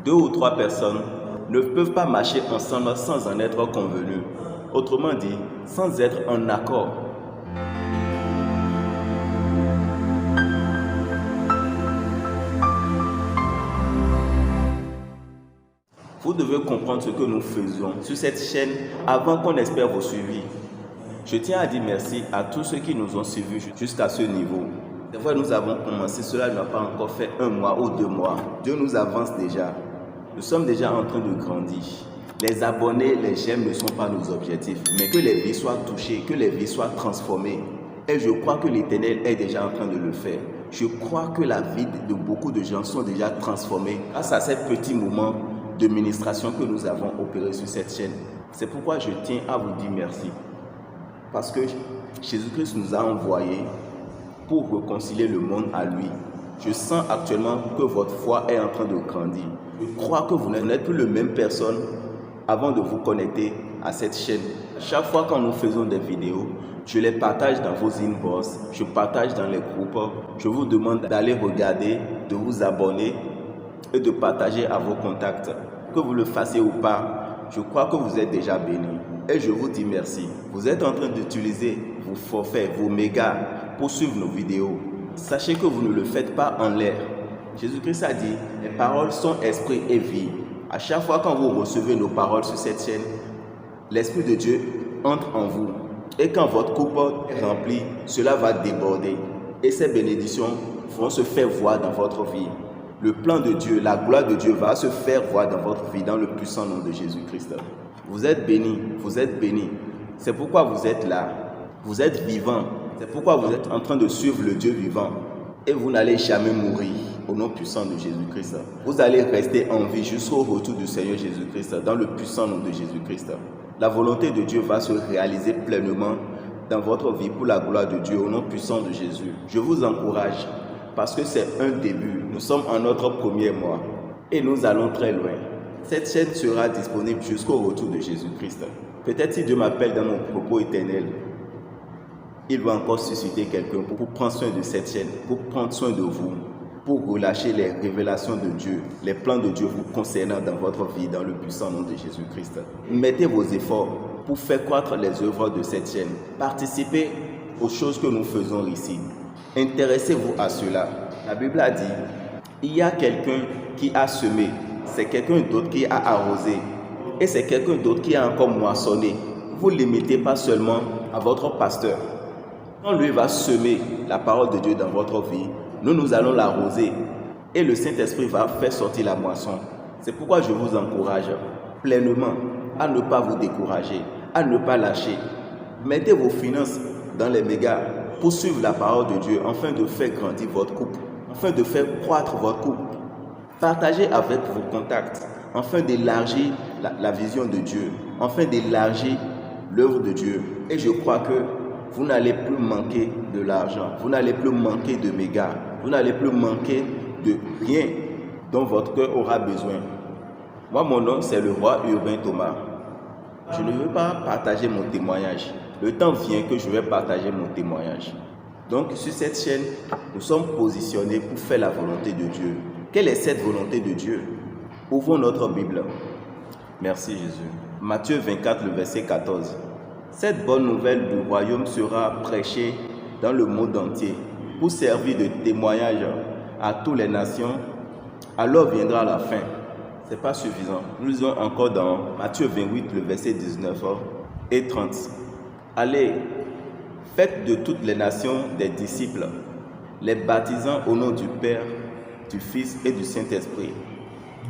2 ou 3 personnes ne peuvent pas marcher ensemble sans en être convenus. Autrement dit, sans être en accord. Vous devez comprendre ce que nous faisons sur cette chaîne avant qu'on espère vos suivis. Je tiens à dire merci à tous ceux qui nous ont suivis jusqu'à ce niveau. Des fois, nous avons commencé, cela n'a pas encore fait 1 mois ou 2 mois. Dieu nous avance déjà. Nous sommes déjà en train de grandir. Les abonnés, les j'aime ne sont pas nos objectifs, mais que les vies soient touchées, que les vies soient transformées. Et je crois que l'Éternel est déjà en train de le faire. Je crois que la vie de beaucoup de gens sont déjà transformées grâce à ces petits moments de ministration que nous avons opéré sur cette chaîne. C'est pourquoi je tiens à vous dire merci. Parce que Jésus-Christ nous a envoyés pour réconcilier le monde à lui. Je sens actuellement que votre foi est en train de grandir. Je crois que vous n'êtes plus la même personne avant de vous connecter à cette chaîne. Chaque fois quand nous faisons des vidéos, je les partage dans vos inbox, je partage dans les groupes. Je vous demande d'aller regarder, de vous abonner et de partager à vos contacts. Que vous le fassiez ou pas, je crois que vous êtes déjà bénis. Et je vous dis merci. Vous êtes en train d'utiliser vos forfaits, vos mégas pour suivre nos vidéos. Sachez que vous ne le faites pas en l'air. Jésus-Christ a dit, les paroles sont esprit et vie. À chaque fois quand vous recevez nos paroles sur cette chaîne, l'Esprit de Dieu entre en vous. Et quand votre coupe est remplie, cela va déborder. Et ces bénédictions vont se faire voir dans votre vie. Le plan de Dieu, la gloire de Dieu va se faire voir dans votre vie, dans le puissant nom de Jésus-Christ. Vous êtes bénis, vous êtes bénis. C'est pourquoi vous êtes là. Vous êtes vivants. C'est pourquoi vous êtes en train de suivre le Dieu vivant. Et vous n'allez jamais mourir au nom puissant de Jésus-Christ. Vous allez rester en vie jusqu'au retour du Seigneur Jésus-Christ, dans le puissant nom de Jésus-Christ. La volonté de Dieu va se réaliser pleinement dans votre vie pour la gloire de Dieu, au nom puissant de Jésus. Je vous encourage parce que c'est un début. Nous sommes en notre premier mois et nous allons très loin. Cette chaîne sera disponible jusqu'au retour de Jésus-Christ. Peut-être si Dieu m'appelle dans mon propos éternel, il va encore susciter quelqu'un pour prendre soin de cette chaîne, pour prendre soin de vous, pour relâcher les révélations de Dieu, les plans de Dieu vous concernant dans votre vie, dans le puissant nom de Jésus-Christ. Mettez vos efforts pour faire croître les œuvres de cette chaîne. Participez aux choses que nous faisons ici. Intéressez-vous à cela. La Bible a dit, il y a quelqu'un qui a semé, c'est quelqu'un d'autre qui a arrosé, et c'est quelqu'un d'autre qui a encore moissonné. Vous ne limitez pas seulement à votre pasteur. Quand lui va semer la parole de Dieu dans votre vie, nous allons l'arroser et le Saint-Esprit va faire sortir la moisson. C'est pourquoi je vous encourage pleinement à ne pas vous décourager, à ne pas lâcher. Mettez vos finances dans les mégas pour suivre la parole de Dieu afin de faire grandir votre couple, afin de faire croître votre couple. Partagez avec vos contacts afin d'élargir la vision de Dieu, afin d'élargir l'œuvre de Dieu. Et je crois que vous n'allez plus manquer de l'argent, vous n'allez plus manquer de mégas, vous n'allez plus manquer de rien dont votre cœur aura besoin. Moi, mon nom, c'est le roi Urbain Thomas. Je ne veux pas partager mon témoignage. Le temps vient que je vais partager mon témoignage. Donc, sur cette chaîne, nous sommes positionnés pour faire la volonté de Dieu. Quelle est cette volonté de Dieu? Ouvrons notre Bible. Merci Jésus. Matthieu 24, le verset 14. Cette bonne nouvelle du royaume sera prêchée dans le monde entier pour servir de témoignage à toutes les nations. Alors viendra la fin. Ce n'est pas suffisant. Nous lisons encore dans Matthieu 28, le verset 19 et 30. Allez, faites de toutes les nations des disciples, les baptisant au nom du Père, du Fils et du Saint-Esprit,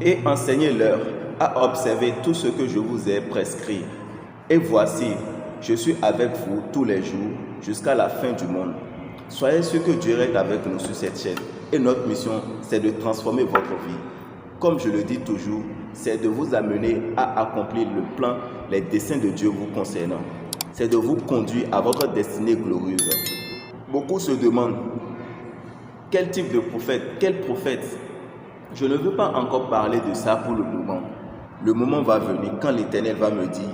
et enseignez-leur à observer tout ce que je vous ai prescrit. Et voici, je suis avec vous tous les jours jusqu'à la fin du monde. Soyez sûrs que Dieu est avec nous sur cette chaîne. Et notre mission, c'est de transformer votre vie. Comme je le dis toujours, c'est de vous amener à accomplir le plan, les desseins de Dieu vous concernant. C'est de vous conduire à votre destinée glorieuse. Beaucoup se demandent, quel type de prophète, quel prophète? Je ne veux pas encore parler de ça pour le moment. Le moment va venir quand l'Éternel va me dire,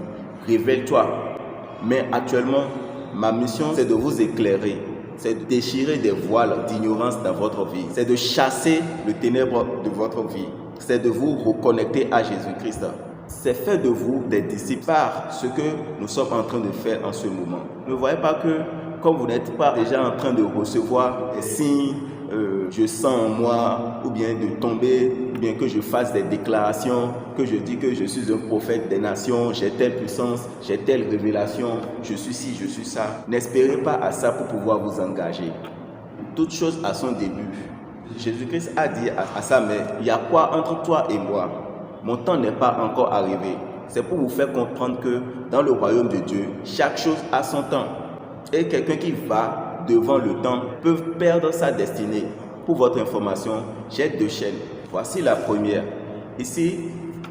révèle-toi. Mais actuellement, ma mission, c'est de vous éclairer. C'est de déchirer des voiles d'ignorance dans votre vie. C'est de chasser le ténèbre de votre vie. c'est de vous reconnecter à Jésus-Christ. C'est faire de vous des disciples par ce que nous sommes en train de faire en ce moment. Ne voyez pas que comme vous n'êtes pas déjà en train de recevoir des signes, je sens en moi, ou bien de tomber, ou bien que je fasse des déclarations, que je dis que je suis un prophète des nations, j'ai telle puissance, j'ai telle révélation, je suis ci, je suis ça. N'espérez pas à ça pour pouvoir vous engager. Toute chose a son début. Jésus-Christ a dit à sa mère, il y a quoi entre toi et moi? Mon temps n'est pas encore arrivé. C'est pour vous faire comprendre que dans le royaume de Dieu, chaque chose a son temps. Et quelqu'un qui va devant le temps peut perdre sa destinée. Pour votre information, j'ai 2 chaînes. Voici la première. Ici,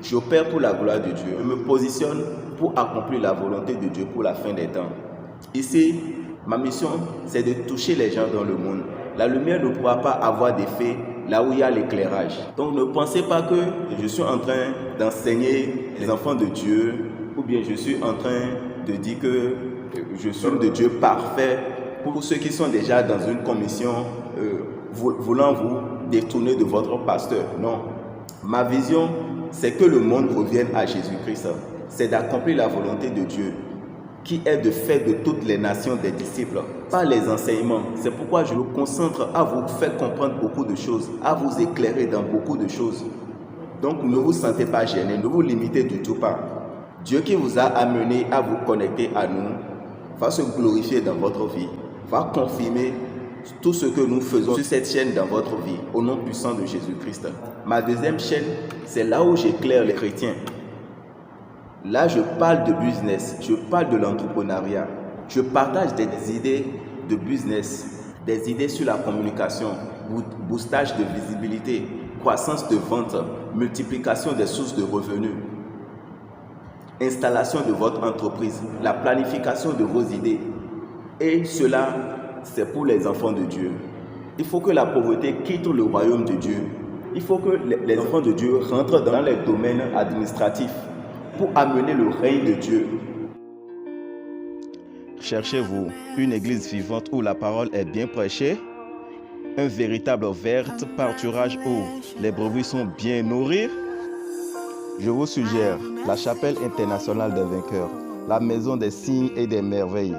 j'opère pour la gloire de Dieu. Je me positionne pour accomplir la volonté de Dieu pour la fin des temps. Ici, ma mission, c'est de toucher les gens dans le monde. La lumière ne pourra pas avoir d'effet là où il y a l'éclairage. Donc ne pensez pas que je suis en train d'enseigner les enfants de Dieu ou bien je suis en train de dire que je suis de Dieu parfait pour ceux qui sont déjà dans une commission voulant vous détourner de votre pasteur. Non. Ma vision, c'est que le monde revienne à Jésus-Christ. C'est d'accomplir la volonté de Dieu, qui est de faire de toutes les nations des disciples, pas les enseignements. C'est pourquoi je me concentre à vous faire comprendre beaucoup de choses, à vous éclairer dans beaucoup de choses. Donc ne vous sentez pas gêné, ne vous limitez du tout pas. Dieu qui vous a amené à vous connecter à nous, va se glorifier dans votre vie, va confirmer tout ce que nous faisons sur cette chaîne dans votre vie, au nom puissant de Jésus-Christ. Ma deuxième chaîne, c'est là où j'éclaire les chrétiens. Là, je parle de business, je parle de l'entrepreneuriat. Je partage des idées de business, des idées sur la communication, boostage de visibilité, croissance de vente, multiplication des sources de revenus, installation de votre entreprise, la planification de vos idées. Et cela, c'est pour les enfants de Dieu. Il faut que la pauvreté quitte le royaume de Dieu. Il faut que les enfants de Dieu rentrent dans les domaines administratifs pour amener le règne de Dieu. Cherchez-vous une église vivante où la parole est bien prêchée, un véritable vert pâturage où les brebis sont bien nourries? Je vous suggère la chapelle internationale des vainqueurs, la maison des signes et des merveilles.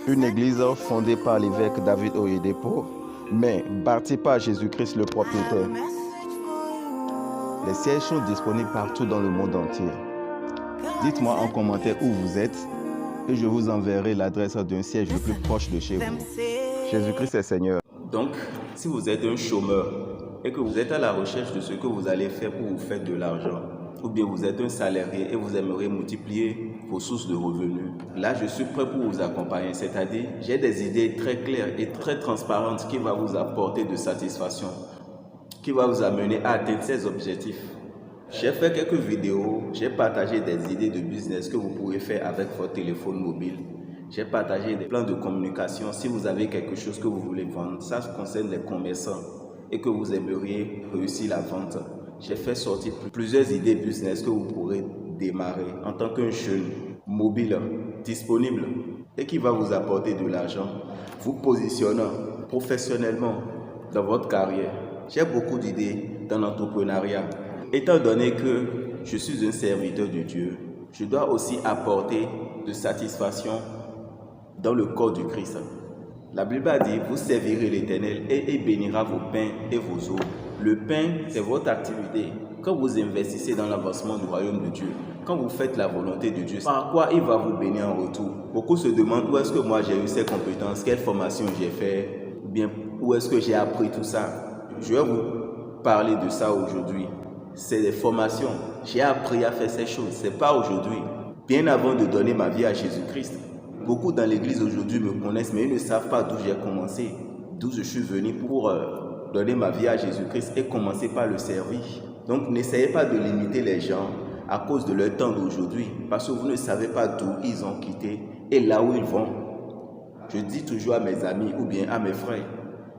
Une église fondée par l'évêque David Oyedepo, mais bâtie par Jésus-Christ le propriétaire. Les sièges sont disponibles partout dans le monde entier. Dites-moi en commentaire où vous êtes et je vous enverrai l'adresse d'un siège le plus proche de chez vous. Jésus-Christ est Seigneur. Donc, si vous êtes un chômeur et que vous êtes à la recherche de ce que vous allez faire pour vous faire de l'argent, ou bien vous êtes un salarié et vous aimeriez multiplier vos sources de revenus, là je suis prêt pour vous accompagner. C'est-à-dire, j'ai des idées très claires et très transparentes qui vont vous apporter de satisfaction, qui va vous amener à atteindre ces objectifs. J'ai fait quelques vidéos, j'ai partagé des idées de business que vous pourrez faire avec votre téléphone mobile. J'ai partagé des plans de communication. Si vous avez quelque chose que vous voulez vendre, ça concerne les commerçants et que vous aimeriez réussir la vente. J'ai fait sortir plusieurs idées business que vous pourrez démarrer en tant qu'un jeune mobile, disponible et qui va vous apporter de l'argent, vous positionnant professionnellement dans votre carrière. J'ai beaucoup d'idées dans l'entrepreneuriat. Étant donné que je suis un serviteur de Dieu, je dois aussi apporter de satisfaction dans le corps du Christ. La Bible a dit, vous servirez l'Éternel et il bénira vos pains et vos eaux. Le pain, c'est votre activité. Quand vous investissez dans l'avancement du royaume de Dieu, quand vous faites la volonté de Dieu, par quoi il va vous bénir en retour? Beaucoup se demandent où est-ce que moi j'ai eu ces compétences, quelle formation j'ai fait, ou bien où est-ce que j'ai appris tout ça. Je vais vous parler de ça aujourd'hui. C'est des formations. J'ai appris à faire ces choses. Ce n'est pas aujourd'hui. Bien avant de donner ma vie à Jésus-Christ. Beaucoup dans l'église aujourd'hui me connaissent, mais ils ne savent pas d'où j'ai commencé, d'où je suis venu pour donner ma vie à Jésus-Christ et commencer par le servir. Donc n'essayez pas de limiter les gens à cause de leur temps d'aujourd'hui, parce que vous ne savez pas d'où ils ont quitté et là où ils vont. Je dis toujours à mes amis ou bien à mes frères,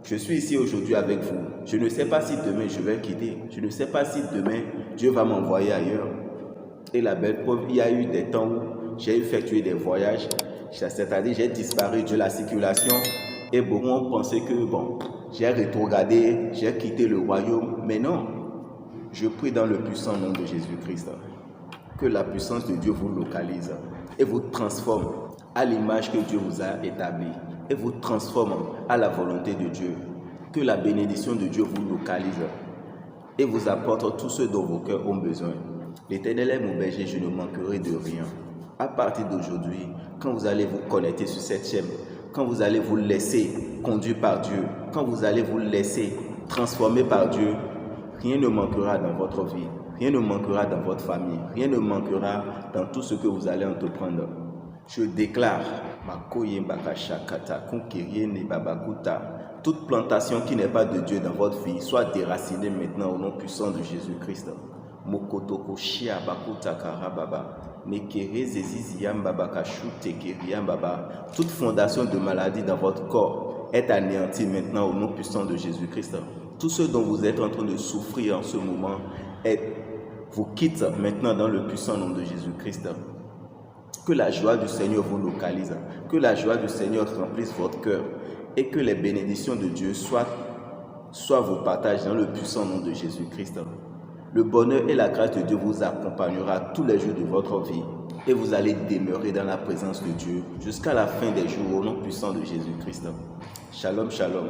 je suis ici aujourd'hui avec vous. Je ne sais pas si demain je vais quitter. Je ne sais pas si demain Dieu va m'envoyer ailleurs. Et la belle preuve, il y a eu des temps où j'ai effectué des voyages. C'est-à-dire j'ai disparu de la circulation et beaucoup ont pensé que bon, j'ai rétrogradé, j'ai quitté le royaume. Mais non, Je prie dans le puissant nom de Jésus-Christ que la puissance de Dieu vous localise et vous transforme à l'image que Dieu vous a établie et vous transforme à la volonté de Dieu. Que la bénédiction de Dieu vous localise et vous apporte tout ce dont vos cœurs ont besoin. L'Éternel est mon berger, je ne manquerai de rien. À partir d'aujourd'hui, quand vous allez vous connecter sur cette chaîne, quand vous allez vous laisser conduire par Dieu, quand vous allez vous laisser transformer par Dieu, rien ne manquera dans votre vie, rien ne manquera dans votre famille, rien ne manquera dans tout ce que vous allez entreprendre. Je déclare, toute plantation qui n'est pas de Dieu dans votre vie soit déracinée maintenant au nom puissant de Jésus-Christ. Toute fondation de maladie dans votre corps est anéantie maintenant au nom puissant de Jésus-Christ. Tout ce dont vous êtes en train de souffrir en ce moment vous quitte maintenant dans le puissant nom de Jésus-Christ. Que la joie du Seigneur vous localise, que la joie du Seigneur remplisse votre cœur et que les bénédictions de Dieu soient vos partages dans le puissant nom de Jésus-Christ. Le bonheur et la grâce de Dieu vous accompagnera tous les jours de votre vie et vous allez demeurer dans la présence de Dieu jusqu'à la fin des jours au nom puissant de Jésus-Christ. Shalom, shalom.